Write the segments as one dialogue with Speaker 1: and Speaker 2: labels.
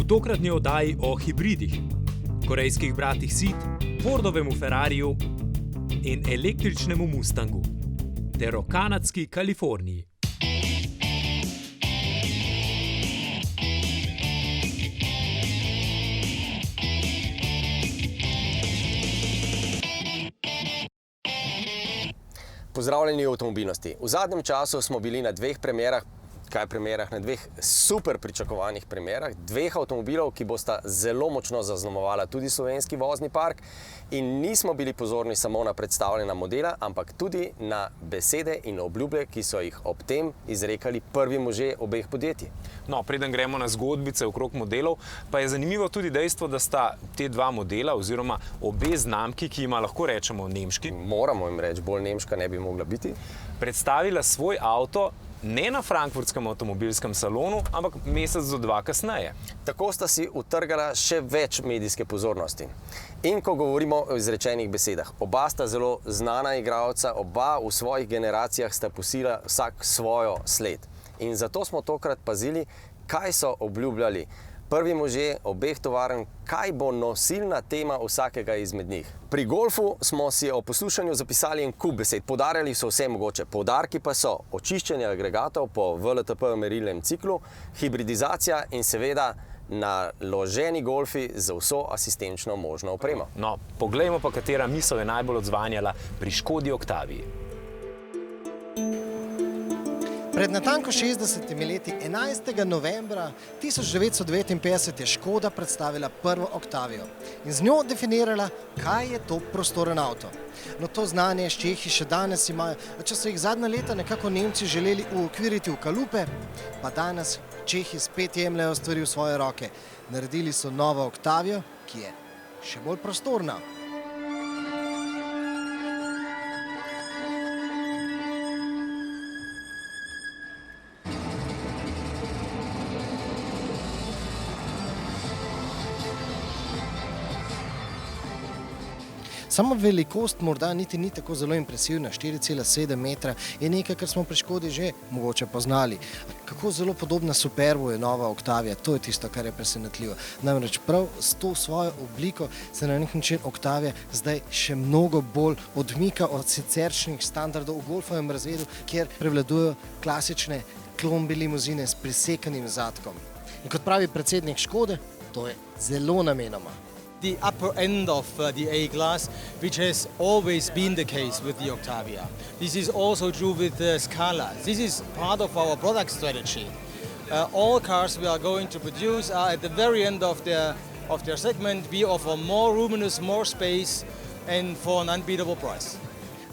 Speaker 1: V tokratni oddaji o hibridih, korejskih bratih Seat, Fordovemu Ferrariju in električnemu Mustangu ter o kanadski Kaliforniji.
Speaker 2: Pozdravljeni v avtomobilnosti. V zadnjem času smo bili na dveh premierah, na dveh super pričakovanih premierah, dveh avtomobilov, ki bosta zelo močno zaznamovala tudi slovenski vozni park, in nismo bili pozorni samo na predstavljena modela, ampak tudi na besede in obljube, ki so jih ob tem izrekali prvi možje obeh podjetij.
Speaker 3: No, preden gremo na zgodbice okrog modelov, pa je zanimivo tudi dejstvo, da sta te dva modela oziroma obe znamki, ki jima lahko rečemo nemški,
Speaker 2: Moramo jim reči, bolj nemška ne bi mogla biti,
Speaker 3: predstavila svoj avto ne na frankfurtskem avtomobilskem salonu, ampak mesec do dva kasneje.
Speaker 2: Tako sta si utrgala še več medijske pozornosti. In ko govorimo o izrečenih besedah, oba sta zelo znana igralca, oba v svojih generacijah sta pustila vsak svojo sled. In zato smo tokrat pazili, kaj so obljubljali prvi možje obeh tovarn, kaj bo nosilna tema vsakega izmed njih. Pri Golfu smo si o poslušanju zapisali en kup besed, poudarjali so vse mogoče. Poudarki pa so očiščenje agregatov po WLTP merilnem ciklu, hibridizacija in seveda naloženi Golfi z vso asistenčno možno opremo.
Speaker 3: No, poglejmo pa, katera misel je najbolj odzvanjala pri Škodi Octavii.
Speaker 4: Pred natanko 60 leti, 11. novembra 1959, je Škoda predstavila prvo Octavio in z njo definirala, kaj je to prostoren avto. No, to znanje Čehi še danes imajo, če so jih zadnja leta nekako Nemci želeli uokviriti v kalupe, pa danes Čehi spet jemljejo stvari v svoje roke. Naredili so novo Octavio, ki je še bolj prostorna. Sama velikost morda niti ni tako zelo impresivna, 4,7 metra je nekaj, kar smo pri Škodi že mogoče poznali. Kako zelo podobna Superbu je nova Octavia, to je tisto, kar je presenetljivo. Namreč prav s to svojo obliko se na nek način Octavia zdaj še mnogo bolj odmika od siceršnjih standardov v Golfovem razredu, kjer prevladujejo klasične klombi limuzine s prisekanim zadkom. In kot pravi predsednik Škode, to je zelo namenoma.
Speaker 5: The upper end of the A-Class, which has always been the case with the Octavia. This is also true with the Scala. This is part of our product strategy. All cars we are going to produce are at the very end of their segment. We offer more roominess, more space and for an unbeatable price.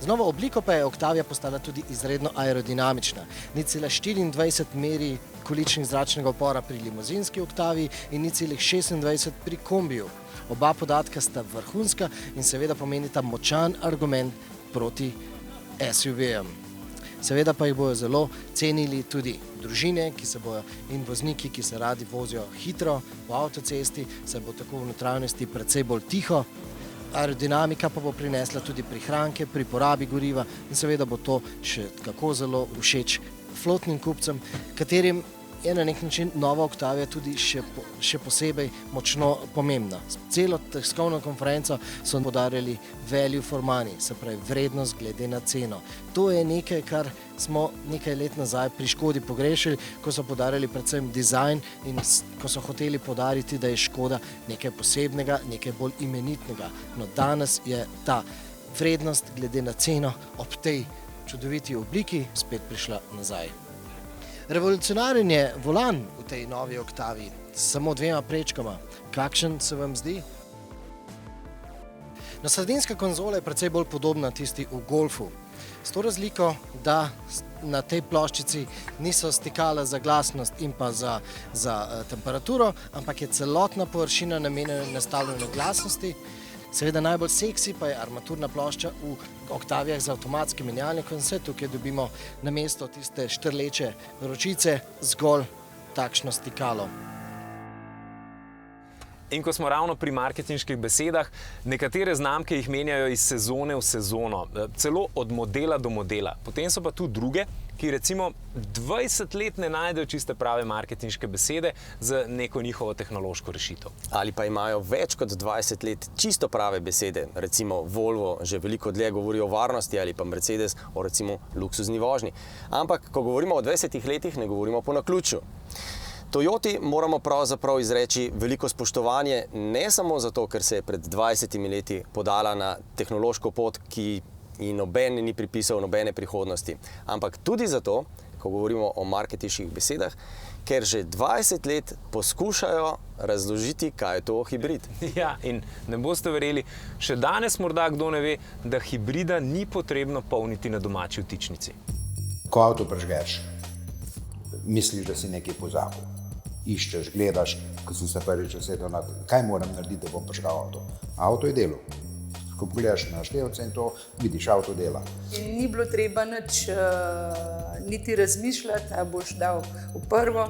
Speaker 4: Z novo obliko pa je Octavia postala tudi izredno aerodinamična. 0,24 meri količnik zračnega upora pri limuzinski Octavii in 0,26 pri kombiju. Oba podatka sta vrhunska in seveda pomenita močan argument proti SUV-jem. Seveda pa jih bojo zelo cenili tudi družine, ki se bojo in vozniki, ki se radi vozijo hitro po avtocesti, se bo tako v notranjosti precej bolj tiho. Aerodinamika pa bo prinesla tudi prihranke pri porabi goriva in seveda bo to še kako zelo všeč flotnim kupcem, katerim je na nek način nova Octavia tudi še posebej močno pomembna. Celo tiskovno konferenco so poudarjali value for money, se pravi vrednost glede na ceno. To je nekaj, kar smo nekaj let nazaj pri Škodi pogrešali, ko so poudarjali predvsem dizajn in ko so hoteli poudariti, da je Škoda nekaj posebnega, nekaj bolj imenitnega. No, danes je ta vrednost glede na ceno ob tej čudoviti obliki spet prišla nazaj. Revolucionaren je volan v tej novi Octavii s samo dvema prečkama. Kakšen se vam zdi? No, sredinska konzola je precej bolj podobna tisti v Golfu. S to razliko, da na tej ploščici niso stikala za glasnost in pa za temperaturo, ampak je celotna površina namenjena nastavljanju glasnosti. Seveda najbolj seksi pa je armaturna plošča v Octavijah z avtomatskim menjalnikom. Vse tukaj dobimo namesto tiste štrleče ročice zgolj takšno stikalo.
Speaker 3: In ko smo ravno pri marketinških besedah, nekatere znamke jih menjajo iz sezone v sezono, celo od modela do modela. Potem so pa tu druge, ki recimo 20 let ne najdejo čiste prave marketinške besede za neko njihovo tehnološko rešitev.
Speaker 2: Ali pa imajo več kot 20 let čisto prave besede, recimo Volvo že veliko dlje govori o varnosti ali pa Mercedes o recimo luksuzni vožnji. Ampak, ko govorimo o 20 letih, ne govorimo po naključju. Toyoti moramo pravzaprav izreči veliko spoštovanje, ne samo zato, ker se je pred 20 leti podala na tehnološko pot, ki ji noben ni pripisal nobene prihodnosti, ampak tudi zato, ko govorimo o marketinških besedah, ker že 20 let poskušajo razložiti, kaj je to hibrid.
Speaker 3: Ja, in ne boste verjeli, še danes morda kdo ne ve, da hibrida ni potrebno polniti na domači vtičnici.
Speaker 6: Ko avto prižgeš, misliš, da si nekaj pozabil. Iščeš, gledaš, ko sem se prvič usedel na kaj moram narediti, da bom prižgal avto. Avto je delo. Ko pogledaš na števce in to, vidiš, avto dela.
Speaker 7: In ni bilo treba nič niti razmišljati, a boš dal v prvo.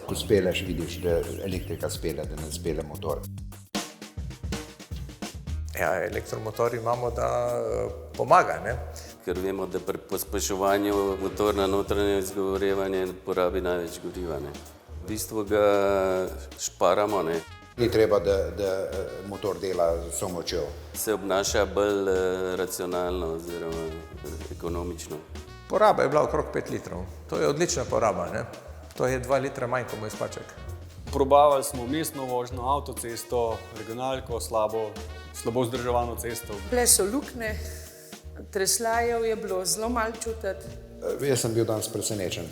Speaker 6: Ko speleš, vidiš, da elektrika spele, da ne spele motor.
Speaker 8: Ja, elektromotor imamo, da pomaga, ne?
Speaker 9: Ker vemo, da pri pospeševanju motorna notranje izgorevanje porabi največ goriva, ne. V bistvu ga šparamo, ne.
Speaker 6: Ni treba, da motor dela z vso močjo.
Speaker 9: Se obnaša bolj racionalno oziroma ekonomično.
Speaker 8: Poraba je bila okrog 5 litrov. To je odlična poraba, ne? To je 2 litra manj, kot moj spaček.
Speaker 10: Probavali smo mestno vožnjo, avtocesto, regionalko, slabo vzdrževano cesto.
Speaker 7: Bile so luknje, tresljajev je bilo zelo malo čutiti.
Speaker 6: Jaz sem bil danes presenečen.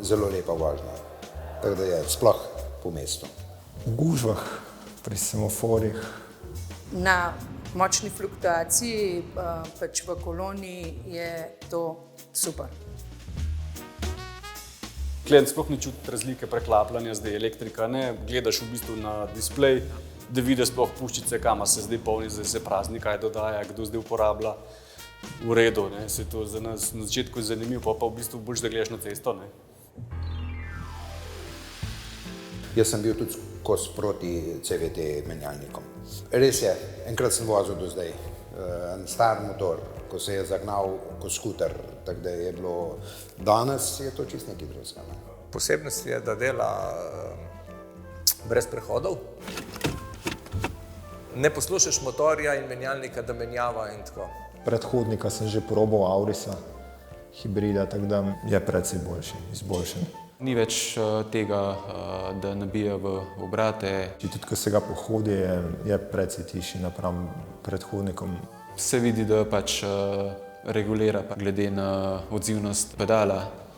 Speaker 6: Zelo lepa vožnja. Tako da je sploh po mestu.
Speaker 11: V gužvah, pri semaforjih.
Speaker 7: Na močni fluktuaciji, pač v koloni je to super.
Speaker 10: Klient sploh ne čuti razlike preklapljanja, zdaj elektrika, ne, gledaš v bistvu na displej, da vidiš sploh puščice, kama se zdaj polni, zdaj se prazni, kaj dodaja, kdo zdaj uporablja. V redu, ne, se to za nas na začetku je zanimivo, pa v bistvu boljš, da gledaš na cesto, ne.
Speaker 6: Jaz sem bil tudi kos proti CVT menjalnikom. Res je, enkrat sem vozil do zdaj, en star motor, ko se je zagnal kot skuter, tako da je bilo, danes je to čisto nekaj drugega.
Speaker 8: Posebnost je, da dela brez prehodov. Ne poslušaš motorja in menjalnika, da menjava in tako.
Speaker 11: Predhodnika sem že probal Aurisa, hibrida, tako da je precej boljši, izboljšen.
Speaker 12: Ni več tega, da nabija v obrate.
Speaker 11: Tudi, ko se ga pohodi, je precej tišji napram predhodnikom.
Speaker 12: Se vidi, da pač regulira glede na odzivnost pedala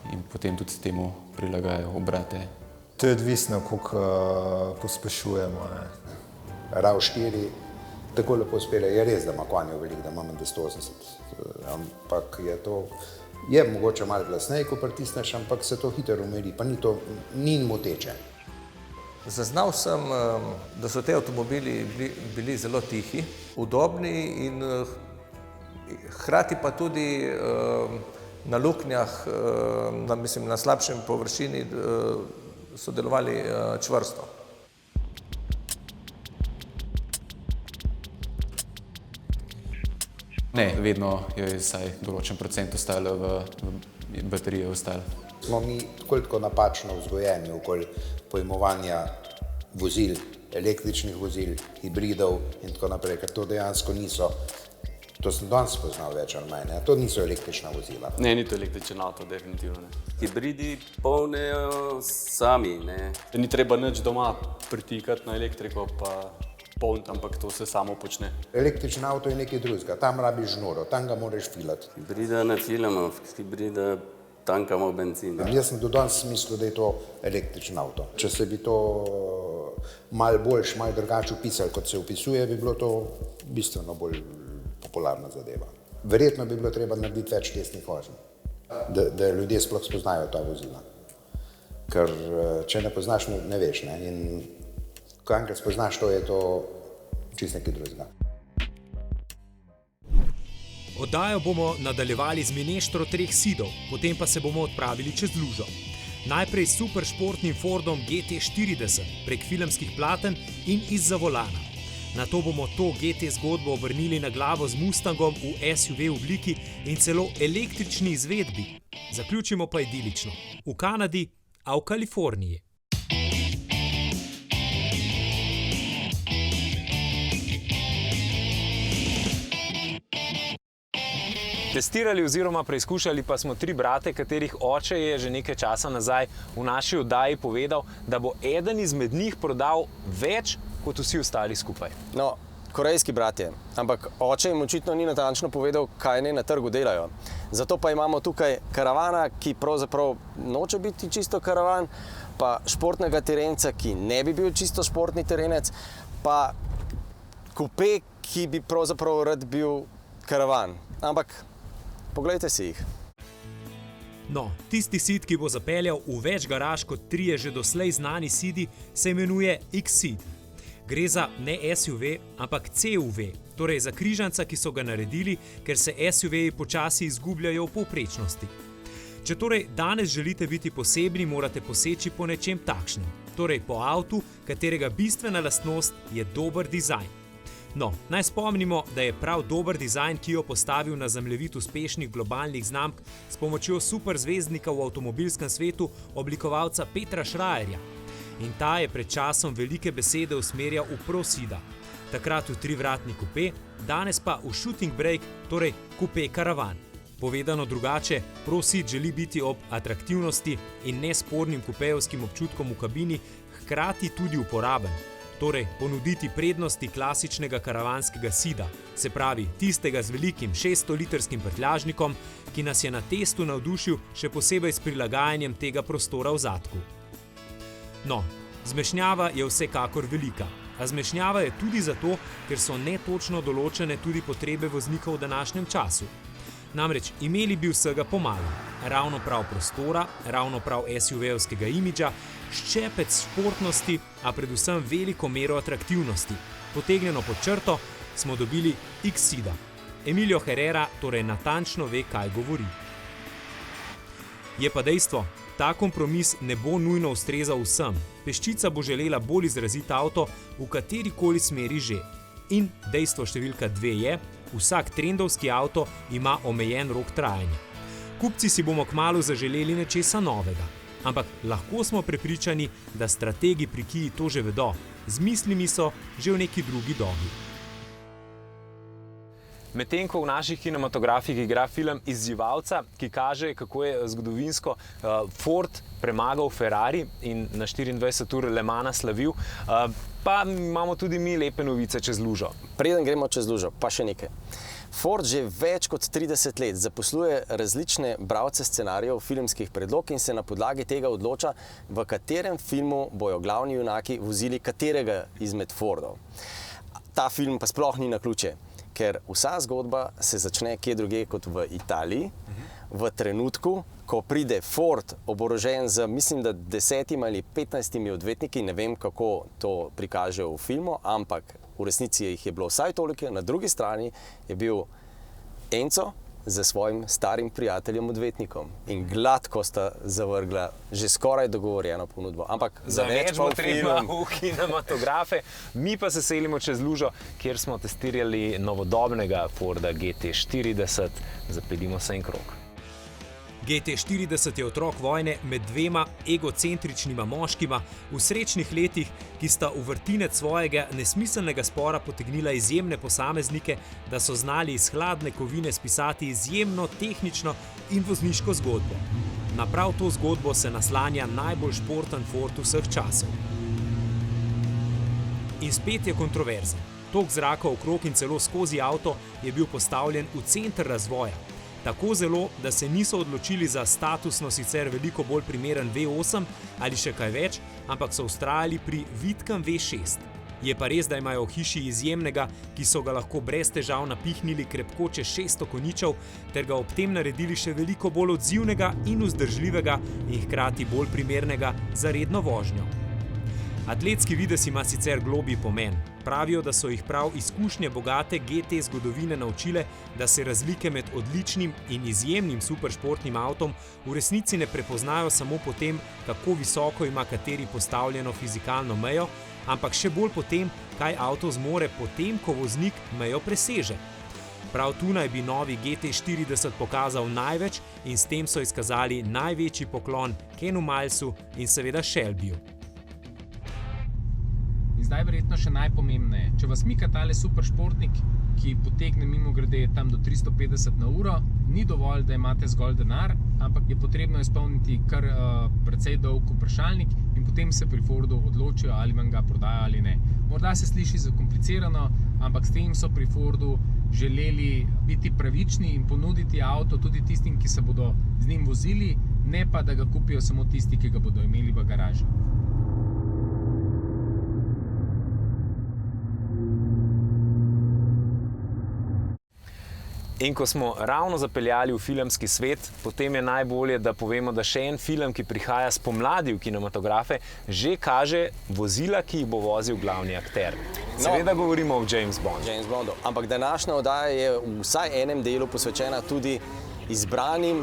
Speaker 12: in potem tudi temu prilagajajo obrate.
Speaker 11: To je odvisno, koliko pospešujemo.
Speaker 6: RAV4 tako lepo spele, je res, da ima konjev veliko, da ima med 180, ampak je to... Je mogoče malo glasneje, ko pritisneš, ampak se to hitro umiri, pa ni moteče.
Speaker 8: Zaznal sem, da so te avtomobili bili zelo tihi, udobni in hkrati pa tudi na luknjah, na slabšem površini so delovali čvrsto.
Speaker 12: Ne, vedno je vsaj določen procent ostalo v baterije ostalo.
Speaker 6: Smo mi tako napačno vzgojeni okoli pojmovanja vozil, električnih vozil, hibridov in tako naprej, ker to dejansko niso. To sem danes spoznal več ali manj, to niso električna vozila.
Speaker 10: Ne, ni to električen avto, definitivno ne.
Speaker 9: Hibridi polnejo sami, ne.
Speaker 10: Ni treba nič doma pritikati na elektriko, pa polniti, ampak to se samo počne.
Speaker 6: Električen avto je nekaj drugega, tam rabiš žnuro, tam ga moraš filati.
Speaker 9: Hibrida ne filamo, hibrida tankamo benzin.
Speaker 6: Jaz sem do danes mislil, da je to električen avto. Če se bi to malo boljš, malo drugače opisali, kot se opisuje, bi bilo to bistveno bolj popularna zadeva. Verjetno bi bilo treba narediti več testnih voženj, da ljudje sploh spoznajo ta vozila. Ker če ne poznaš, ne veš, ne? In ko enkrat spoznaš, to je to čisto nekaj drugega.
Speaker 1: Oddajo bomo nadaljevali z mineštro 3 sidov, potem pa se bomo odpravili čez lužo. Najprej s superšportnim Fordom GT40 prek filmskih platen in izza volana. Nato bomo to GT zgodbo obrnili na glavo z Mustangom v SUV obliki in celo električni izvedbi. Zaključimo pa idilično. V Kanadi, a v Kaliforniji.
Speaker 3: Testirali oziroma preizkušali pa smo 3 brate, katerih oče je že nekaj časa nazaj v naši oddaji povedal, da bo eden izmed njih prodal več kot vsi ostali skupaj.
Speaker 2: No, korejski bratje, ampak oče jim očitno ni natančno povedal, kaj naj na trgu delajo. Zato pa imamo tukaj karavana, ki pravzaprav noče biti čisto karavan, pa športnega terenca, ki ne bi bil čisto športni terenec, pa kupe, ki bi pravzaprav rad bil karavan. Ampak poglejte si jih.
Speaker 1: No, tisti Ceed, ki bo zapeljal v več garaž kot 3 že doslej znani Ceedi, se imenuje X-Ceed. Gre za ne SUV, ampak CUV, torej za križanca, ki so ga naredili, ker se SUV-ji počasi izgubljajo v povprečnosti. Če torej danes želite biti posebni, morate poseči po nečem takšnem, torej po avtu, katerega bistvena lastnost je dober dizajn. No, naj spomnimo, da je prav dober dizajn, ki jo postavil na zemljevid uspešnih globalnih znamk s pomočjo superzvezdnika v avtomobilskem svetu, oblikovalca Petra Schreierja. In ta je pred časom velike besede usmerjal v Pro-Ceeda. Takrat v 3-vratni kupe, danes pa v shooting break, torej kupe karavan. Povedano drugače, Pro-Ceed želi biti ob atraktivnosti in nespornim kupejevskim občutkom v kabini hkrati tudi uporaben. Torej, ponuditi prednosti klasičnega karavanskega Ceeda, se pravi tistega z velikim 600-litrskim prtljažnikom, ki nas je na testu navdušil še posebej s prilagajanjem tega prostora v zadku. No, zmešnjava je vsekakor velika, a zmešnjava je tudi zato, ker so netočno določene tudi potrebe voznikov v današnjem času. Namreč imeli bi vsega pomalo, ravno prav prostora, ravno prav SUV-evskega imidža, ščepec športnosti, a predvsem veliko mero atraktivnosti. Potegnjeno pod črto smo dobili X-Ceeda. Emilio Herrera torej natančno ve, kaj govori. Je pa dejstvo, ta kompromis ne bo nujno ustrezal vsem. Peščica bo želela bolj izrazit avto v katerikoli smeri že. In dejstvo številka 2 je, vsak trendovski avto ima omejen rok trajanja. Kupci si bomo kmalu zaželeli nečesa novega, ampak lahko smo prepričani, da strategi pri Kii to že vedo, z mislimi so že v neki drugi dobi.
Speaker 3: Medtem ko v naših kinematografih igra film Izzivalca, ki kaže, kako je zgodovinsko Ford premagal Ferrari in na 24 ur Le Mana slavil, pa imamo tudi mi lepe novice čez lužo.
Speaker 2: Preden gremo čez lužo, pa še nekaj. Ford že več kot 30 let zaposluje različne bralce scenarijev filmskih predlog in se na podlagi tega odloča, v katerem filmu bojo glavni junaki vozili katerega izmed Fordov. Ta film pa sploh ni naključje, ker vsa zgodba se začne kje drugje kot v Italiji, v trenutku, ko pride Ford oborožen z, mislim, da 10 ali 15 odvetniki, ne vem, kako to prikažejo v filmu, ampak v resnici jih je bilo vsaj toliko, na drugi strani je bil Enzo z svojim starim prijateljem odvetnikom in gladko sta zavrgla že skoraj dogovorjeno ponudbo. Ampak
Speaker 3: za več bo treba v kinematografe, mi pa se selimo čez lužo, kjer smo testirali novodobnega Forda GT40, zapeljimo se en krog.
Speaker 1: GT40 je otrok vojne med dvema egocentričnima moškima v srečnih letih, ki sta v vrtinec svojega nesmiselnega spora potegnila izjemne posameznike, da so znali iz hladne kovine spisati izjemno tehnično in vozniško zgodbo. Na prav to zgodbo se naslanja najbolj športen Ford vseh časov. In spet je kontroverzen. Tok zraka okrog in celo skozi avto je bil postavljen v center razvoja. Tako zelo, da se niso odločili za statusno sicer veliko bolj primeren V8 ali še kaj več, ampak so vztrajali pri vitkem V6. Je pa res, da imajo v hiši izjemnega, ki so ga lahko brez težav napihnili krepko čez 600 konjičev, ter ga ob tem naredili še veliko bolj odzivnega in vzdržljivega in hkrati bolj primernega za redno vožnjo. Atletski videz ima sicer globlji pomen. Pravijo, da so jih prav izkušnje bogate GT zgodovine naučile, da se razlike med odličnim in izjemnim superšportnim avtom v resnici ne prepoznajo samo po tem, kako visoko ima kateri postavljeno fizikalno mejo, ampak še bolj po tem, kaj avto zmore potem, ko voznik mejo preseže. Prav tu naj bi novi GT40 pokazal največ in s tem so izkazali največji poklon Kenu Milesu in seveda Shelbyju.
Speaker 13: In zdaj verjetno še najpomembneje. Če vas mika tale superšportnik, ki potegne mimogrede tam do 350 na uro, ni dovolj, da imate zgolj denar, ampak je potrebno izpolniti kar precej dolg vprašalnik in potem se pri Fordu odločijo, ali vam ga prodajo ali ne. Morda se sliši zakomplicirano, ampak s tem so pri Fordu želeli biti pravični in ponuditi avto tudi tistim, ki se bodo z njim vozili, ne pa da ga kupijo samo tisti, ki ga bodo imeli v garaži.
Speaker 3: In ko smo ravno zapeljali v filmski svet, potem je najbolje, da povemo, da še en film, ki prihaja spomladi v kinematografe, že kaže vozila, ki jih bo vozil glavni akter. Seveda govorimo o James Bondu.
Speaker 2: Ampak današnja oddaja je v vsaj enem delu posvečena tudi izbranim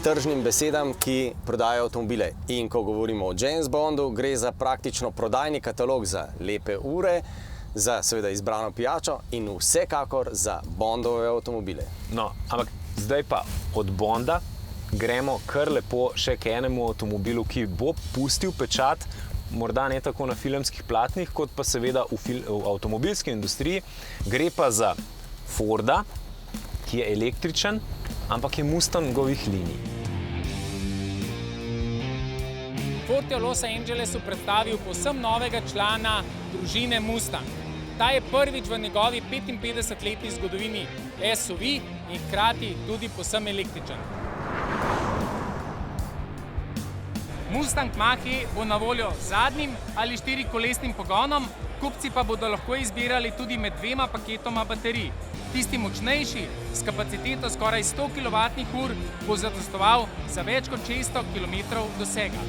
Speaker 2: tržnim besedam, ki prodajajo avtomobile. In ko govorimo o James Bondu, gre za praktično prodajni katalog za lepe ure, za seveda izbrano pijačo in vsekakor za Bondove avtomobile.
Speaker 3: No, ampak zdaj pa od Bonda gremo kar lepo še k enemu avtomobilu, ki bo pustil pečat, morda ne tako na filmskih platnih, kot pa seveda v avtomobilski industriji. Gre pa za Forda, ki je električen, ampak je Mustangovih linij.
Speaker 13: Ford je v Los Angelesu predstavil povsem novega člana družine Mustang. Ta je prvič v njegovi 55-letni zgodovini SUV in hkrati tudi povsem električen. Mustang Mach-E bo na voljo z zadnjim ali 4-kolesnim pogonom, kupci pa bodo lahko izbirali tudi med 2 paketoma baterij. Tisti močnejši, s kapaciteto skoraj 100 kWh, bo zadostoval za več kot 600 km dosega.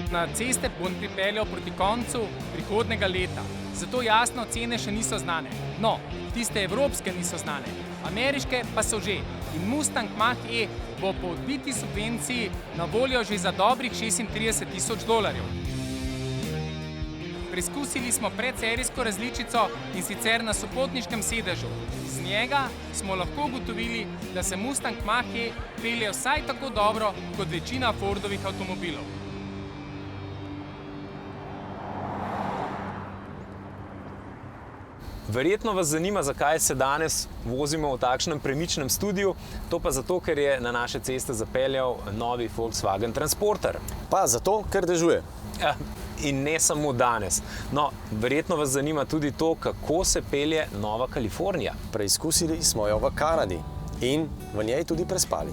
Speaker 13: Na ceste bom pripeljal proti koncu prihodnega leta. Zato jasno cene še niso znane. No, tiste evropske niso znane, ameriške pa so že. In Mustang Mach-E bo po odbiti subvenciji na voljo že za dobrih $36,000. Preizkusili smo predserijsko različico in sicer na sopotniškem sedežu. Z njega smo lahko ugotovili, da se Mustang Mach-E pelje vsaj tako dobro kot večina Fordovih avtomobilov.
Speaker 3: Verjetno vas zanima, zakaj se danes vozimo v takšnem premičnem studiu, to pa zato, ker je na naše ceste zapeljal novi Volkswagen Transporter.
Speaker 2: Pa zato, ker dežuje.
Speaker 3: Ja, in ne samo danes. No, verjetno vas zanima tudi to, kako se pelje Nova Kalifornija.
Speaker 2: Preizkusili smo jo v Kanadi in v njej tudi prespali.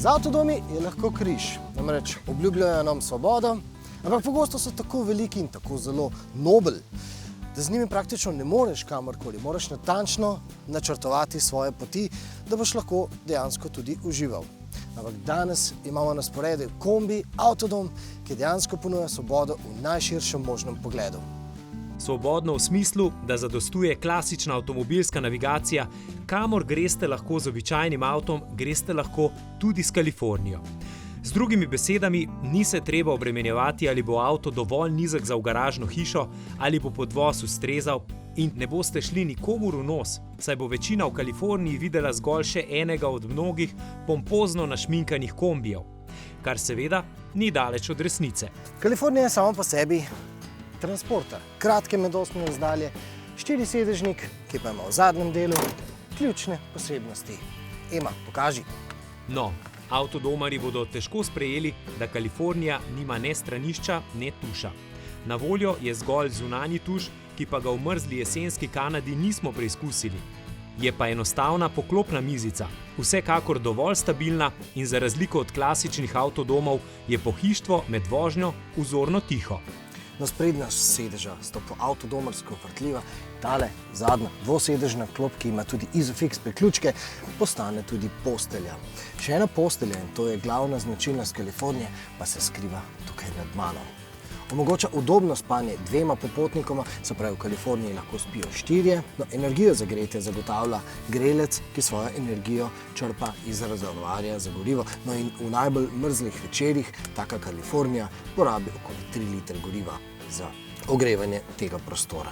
Speaker 4: Z avtodomi je lahko križ, namreč obljubljajo nam svobodo, ampak pogosto so tako veliki in tako zelo nobel, da z njimi praktično ne moreš kamorkoli, moraš natančno načrtovati svoje poti, da boš lahko dejansko tudi užival. Ampak danes imamo na sporedu kombi, avtodom, ki dejansko ponuja svobodo v najširšem možnem pogledu.
Speaker 1: Svobodno v smislu, da zadostuje klasična avtomobilska navigacija, kamor greste lahko z običajnim avtom, greste lahko tudi s Kalifornijo. Z drugimi besedami, ni se treba obremenjevati, ali bo avto dovolj nizek za v garažno hišo, ali bo podvoz ustrezal in ne boste šli nikomur v nos, saj bo večina v Kaliforniji videla zgolj še enega od mnogih pompozno našminkanih kombijev, kar seveda ni daleč od resnice.
Speaker 4: Kalifornija je samo po sebi transporter, kratke medosne razdalje, 4-sedežnik, ki pa ima v zadnjem delu ključne posebnosti. Ema, pokaži.
Speaker 1: No, avtodomarji bodo težko sprejeli, da Kalifornija nima ne stranišča, ne tuša. Na voljo je zgolj zunanji tuš, ki pa ga v mrzli jesenski Kanadi nismo preizkusili. Je pa enostavna poklopna mizica, vsekakor dovolj stabilna in za razliko od klasičnih avtodomov je pohištvo med vožnjo vzorno tiho.
Speaker 4: Na sprednja sedeža sta po avtodomarsko vrtljiva, tale zadnja dvosedežna klop, ki ima tudi Isofix priključke, postane tudi postelja. Še ena postelja, in to je glavna značilnost Kalifornije, pa se skriva tukaj nad mano. Omogoča udobno spanje 2 popotnikoma, se pravi v Kaliforniji lahko spijo 4. No, energijo za gretje zagotavlja grelec, ki svojo energijo črpa iz rezervoarja za gorivo. No in v najbolj mrzlih večerih taka Kalifornija porabi okoli 3 litre goriva za ogrevanje tega prostora.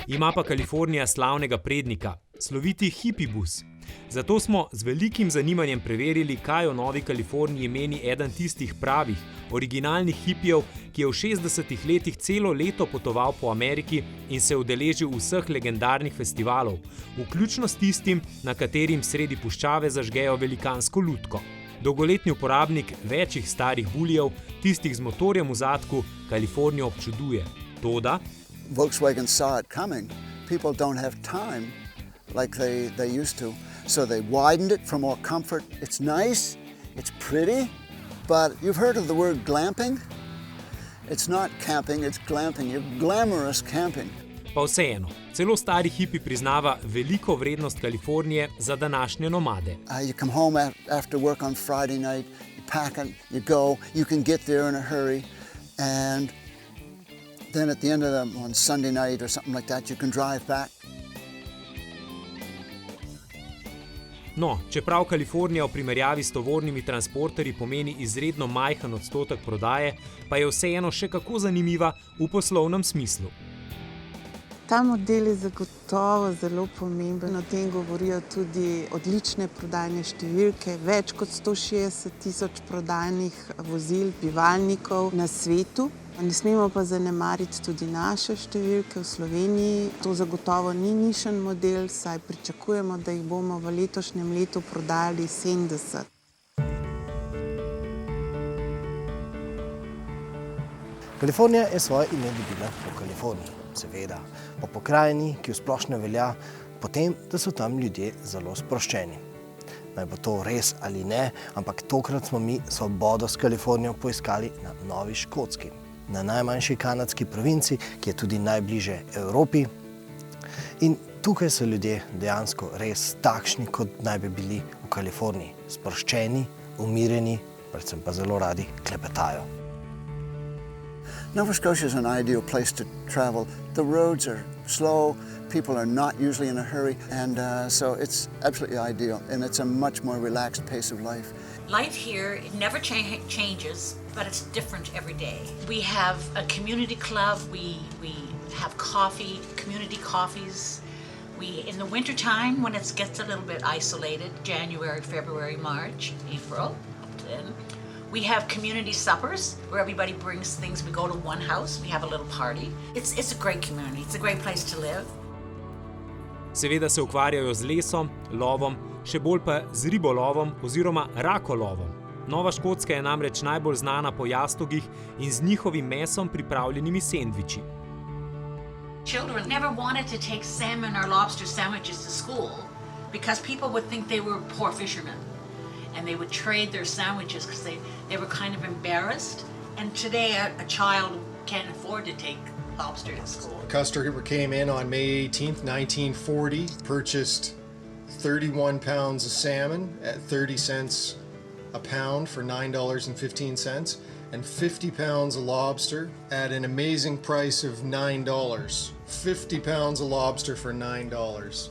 Speaker 1: Ima pa Kalifornija slavnega prednika, sloviti hipibus. Zato smo z velikim zanimanjem preverili, kaj o Novi Kaliforniji meni eden tistih pravih, originalnih hipijev, ki je v 60. letih celo leto potoval po Ameriki in se udeležil vseh legendarnih festivalov, vključno s tistim, na katerim sredi puščave zažgejo velikansko lutko. Dolgoletni uporabnik večjih starih bulijev, tistih z motorjem v zadku, Kalifornijo občuduje. Toda
Speaker 14: Volkswagen saw it coming. People don't have time like they used to. So they widened it for more comfort. It's nice, it's pretty, but you've heard of the word glamping? It's not camping, it's glamping. You're glamorous camping.
Speaker 1: Pa vseeno, celo stari hipi priznava veliko vrednost Kalifornije za današnje nomade.
Speaker 14: You come home after work on Friday night, you pack it, you go, you can get there in a hurry, and then at the end of on Sunday night or something like that, you can drive back.
Speaker 1: No, čeprav Kalifornija v primerjavi s tovornimi transporterji pomeni izredno majhen odstotek prodaje, pa je vseeno še kako zanimiva v poslovnem smislu.
Speaker 15: Ta model je zagotovo zelo pomemben, o tem govorijo tudi odlične prodajne številke, več kot 160,000 prodajnih vozil, bivalnikov na svetu. Ne smemo pa zanemariti tudi naše številke v Sloveniji. To zagotovo ni nišen model, saj pričakujemo, da jih bomo v letošnjem letu prodali 70.
Speaker 4: Kalifornija je svoje ime dobila po Kaliforniji, seveda, po pokrajini, ki v splošno velja po tem, da so tam ljudje zelo sproščeni. Naj bo to res ali ne, ampak tokrat smo mi svobodo s Kalifornijo poiskali na Novi Škotski, na najmanjši kanadski provinci, ki je tudi najbliže Evropi. In tukaj so ljudje dejansko res takšni, kot naj bi bili v Kaliforniji. Sproščeni, umirjeni, predvsem pa zelo radi klepetajo.
Speaker 14: Nova Scotia is an ideal place to travel. The roads are slow, people are not usually in a hurry, and so it's absolutely ideal, and it's a much more relaxed pace of life.
Speaker 16: Life here, it never changes, but it's different every day. We have a community club, we have coffee, community coffees. In the winter time, when it gets a little bit isolated, January, February, March, April, up to then, we have community suppers where everybody brings things. We go to one house, we have a little party. It's a great community, it's a great place to live.
Speaker 1: Seveda se ukvarjajo z lesom, lovom, še bolj pa z ribolovom oziroma rakolovom. Nova Škotska je namreč najbolj znana po jastogih in z njihovim mesom pripravljenimi sendviči.
Speaker 16: Children never wanted to take salmon or lobster sandwiches to school because people would think they were poor fishermen and they would trade their sandwiches because they were kind of embarrassed. And today a child can't afford to take lobster to school.
Speaker 17: Custer came in on May 18th, 1940, purchased 31 pounds of salmon at 30 cents a pound for $9.15 and 50 pounds of lobster at an amazing price of $9. 50 pounds of lobster for $9.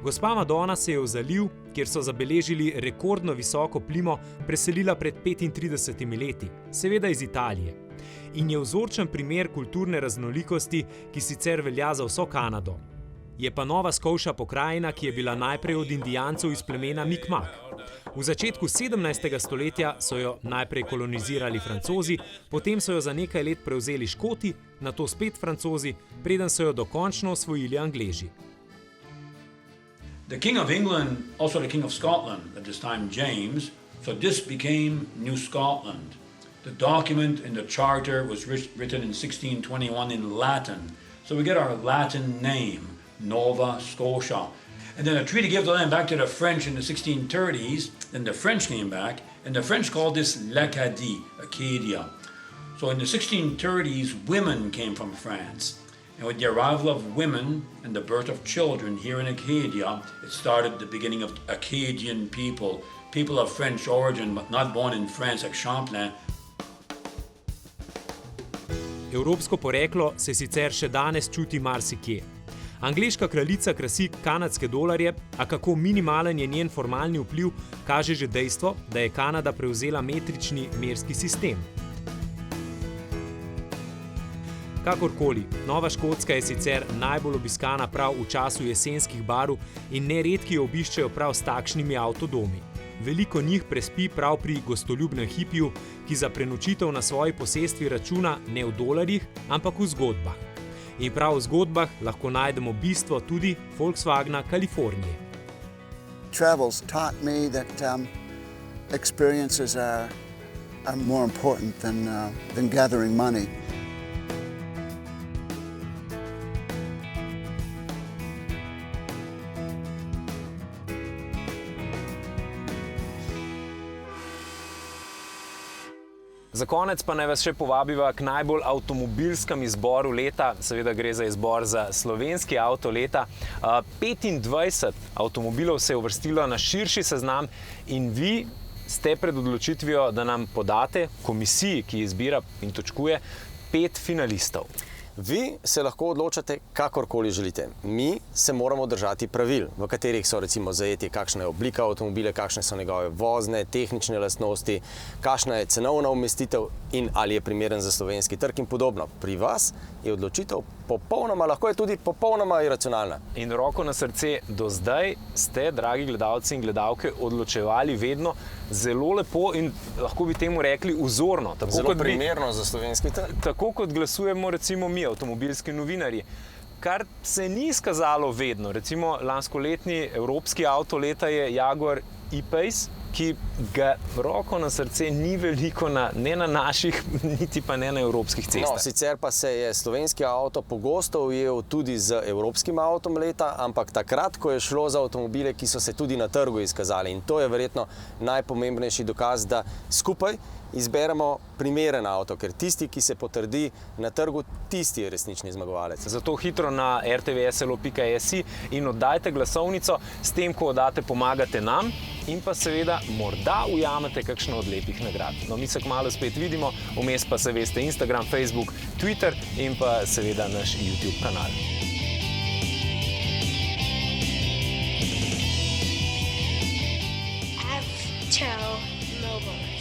Speaker 1: Gospa Madonna se je v zaliv, kjer so zabeležili rekordno visoko plimo, preselila pred 35 leti, seveda iz Italije. In je vzorčen primer kulturne raznolikosti, ki sicer velja za vso Kanado. Je pa Nova Scotia pokrajina, ki je bila najprej od Indijancev iz plemena Mi'kmaq. V začetku 17. stoletja so jo najprej kolonizirali Francozi, potem so jo za nekaj let prevzeli Škoti, nato spet Francozi, preden so jo dokončno osvojili Angleži.
Speaker 18: The King of England, also the King of Scotland, at this time James, so this became New Scotland. The document in the charter was written in 1621 in Latin, so we get our Latin name, Nova Scotia. And then a treaty gave the land back to the French in the 1630s, then the French came back, and the French called this l'Acadie, Acadia. So in the 1630s, women came from France. And with the arrival of women and the birth of children here in Acadia, it started the beginning of Acadian people, people of French origin, but not born in France like Champlain.
Speaker 1: evropsko poreklo se sicer še danes čuti marsikje. Angleška kraljica krasi kanadske dolarje, a kako minimalen je njen formalni vpliv, kaže že dejstvo, da je Kanada prevzela metrični merski sistem. Kakorkoli, Nova Škotska je sicer najbolj obiskana prav v času jesenskih barv in neredki jo obiščejo prav s takšnimi avtodomi. Veliko njih prespi prav pri gostoljubnem hipiju, ki za prenočitev na svoji posestvi računa ne v dolarjih, ampak v zgodbah. In prav v zgodbah lahko najdemo bistvo tudi Volkswagna Kalifornije.
Speaker 14: Travels taught me that experiences are more important than gathering money.
Speaker 3: Za konec pa naj vas še povabiva k najbolj avtomobilskem izboru leta, seveda gre za izbor za slovenski avto leta. 25 avtomobilov se je uvrstilo na širši seznam in vi ste pred odločitvijo, da nam podate komisiji, ki izbira in točkuje 5 finalistov.
Speaker 2: Vi se lahko odločate, kakorkoli želite. Mi se moramo držati pravil, v katerih so recimo zajeti, kakšna je oblika avtomobile, kakšne so njegove vozne, tehnične lastnosti, kakšna je cenovna umestitev in ali je primeren za slovenski trg in podobno. Pri vas je odločitev popolnoma, lahko je tudi popolnoma iracionalna.
Speaker 3: In roko na srce, do zdaj ste, dragi gledalci in gledalke, odločevali vedno zelo lepo in lahko bi temu rekli vzorno.
Speaker 2: Zelo primerno za slovenski trg.
Speaker 3: Tako kot glasujemo recimo mi, avtomobilski novinarji. Kar se ni izkazalo vedno. Recimo lanskoletni evropski avto leta je Jaguar E-Pace, ki ga roko na srce ni veliko ne na naših, niti pa ne na evropskih cestah.
Speaker 2: No, sicer pa se je slovenski avto pogosto ujel tudi z evropskim avtom leta, ampak takrat, ko je šlo za avtomobile, ki so se tudi na trgu izkazali. In to je verjetno najpomembnejši dokaz, da skupaj izberemo primeren avto, ker tisti, ki se potrdi na trgu, tisti je resnični zmagovalec.
Speaker 3: Zato hitro na rtvslo.si in oddajte glasovnico, s tem, ko oddate, pomagate nam in pa seveda morda ujamete kakšno od lepih nagrad. No, mi se kmalu spet vidimo, vmes pa se veste Instagram, Facebook, Twitter in pa seveda naš YouTube kanal.
Speaker 19: Avto Mobile.